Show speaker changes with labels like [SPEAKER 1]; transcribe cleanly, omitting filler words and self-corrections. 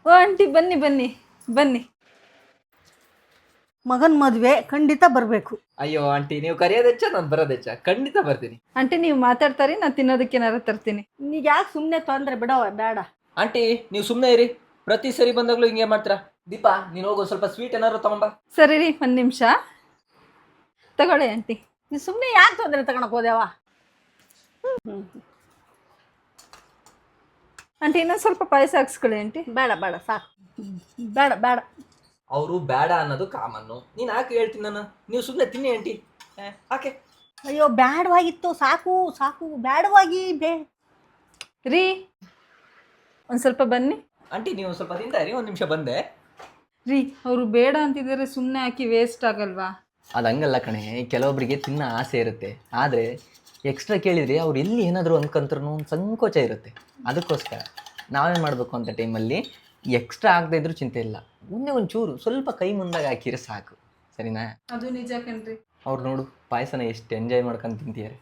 [SPEAKER 1] ಓ aunty ಬನ್ನಿ ಬನ್ನಿ ಬನ್ನಿ.
[SPEAKER 2] ಮಗನ ಮದುವೆ ಖಂಡಿತ ಬರಬೇಕು.
[SPEAKER 3] ಅಯ್ಯೋ ಆಂಟಿ, ನೀವು ಕರೆಯೋದೆಚ್ಚ ನಾನು ಬರೋದೆಚ್ಚ, ಖಂಡಿತ ಬರ್ತೀನಿ.
[SPEAKER 1] ಆಂಟಿ ನೀವು ಮಾತಾಡ್ತಾರಿ, ನಾನು ತಿನ್ನೋದಕ್ಕೆ ಏನಾರು ತರ್ತೀನಿ.
[SPEAKER 2] ಈಗ ಯಾಕೆ ಸುಮ್ಮನೆ ತೊಂದರೆ ಬಿಡವ, ಬೇಡ.
[SPEAKER 3] ಆಂಟಿ ನೀವು ಸುಮ್ಮನೆ ಇರಿ, ಪ್ರತಿ ಸರಿ ಬಂದಾಗಲೂ ಹಿಂಗೆ ಮಾಡ್ತೀರಾ. ದೀಪಾ ನೀನು ಹೋಗೋ ಸ್ವಲ್ಪ ಸ್ವೀಟ್ ಏನಾದ್ರು ತಗೊಂಬ.
[SPEAKER 1] ಸರಿ ರೀ, ಒಂದು ನಿಮಿಷ ತಗೊಳ್ಳಿ ಆಂಟಿ.
[SPEAKER 2] ನೀ ಸುಮ್ಮನೆ ಯಾಕೆ ತೊಂದರೆ ತಗೊಳಕ್ ಹೋದ್ಯಾವ?
[SPEAKER 1] ಆಂಟಿ ಇನ್ನೊಂದು ಸ್ವಲ್ಪ ಪಾಯಸ ಹಾಕ್ಸ್ಕೊಳ್ಳಿ ಆಂಟಿ.
[SPEAKER 2] ಬೇಡ ಬೇಡ ಸಾಕು, ಬೇಡ ಬೇಡ.
[SPEAKER 3] ಅವರು ಬೇಡ ಅನ್ನೋದು ಕಾಮನ್ನು, ನೀನು ಯಾಕೆ ಹೇಳ್ತೀನಿ ನಾನು? ನೀವು ಸುಮ್ಮನೆ ತಿನ್ನಿ ಆಂಟಿ. ಯಾಕೆ?
[SPEAKER 2] ಅಯ್ಯೋ ಬೇಡವಾಗಿತ್ತು, ಸಾಕು ಸಾಕು, ಬೇಡವಾಗಿ
[SPEAKER 1] ರೀ ಒಂದು ಸ್ವಲ್ಪ ಬನ್ನಿ.
[SPEAKER 3] ಆಂಟಿ ನೀವು ಸ್ವಲ್ಪ ತಿಂತಾ ಇರಿ, ಒಂದು ನಿಮಿಷ ಬಂದೆ.
[SPEAKER 1] ರೀ ಅವರು ಬೇಡ ಅಂತಿದ್ದಾರೆ, ಸುಮ್ಮನೆ ಹಾಕಿ ವೇಸ್ಟ್ ಆಗಲ್ವಾ?
[SPEAKER 3] ಅದು ಹಂಗಲ್ಲ ಕಣೆ, ಕೆಲವೊಬ್ಬರಿಗೆ ತಿನ್ನೋ ಆಸೆ ಇರುತ್ತೆ, ಆದರೆ ಎಕ್ಸ್ಟ್ರಾ ಕೇಳಿದರೆ ಅವ್ರು ಎಲ್ಲಿ ಏನಾದರೂ ಅನ್ಕೊಂತಾರೂ ಒಂದು ಸಂಕೋಚ ಇರುತ್ತೆ. ಅದಕ್ಕೋಸ್ಕರ ನಾವೇನು ಮಾಡಬೇಕು ಅಂತ ಟೈಮಲ್ಲಿ ಎಕ್ಸ್ಟ್ರಾ ಆಗದೆ ಇದ್ರೂ ಚಿಂತೆ ಇಲ್ಲ, ಮುಂದೆ ಒಂಚೂರು ಸ್ವಲ್ಪ ಕೈ ಮುಂದಾಗ ಹಾಕಿದ್ರೆ ಸಾಕು, ಸರಿನಾ?
[SPEAKER 1] ಅದು ನಿಜ ಕಣ್ರಿ.
[SPEAKER 3] ಅವ್ರು ನೋಡು ಪಾಯಸನ ಎಷ್ಟು ಎಂಜಾಯ್ ಮಾಡ್ಕೊಂಡು ತಿಂತಿದ್ದಾರೆ.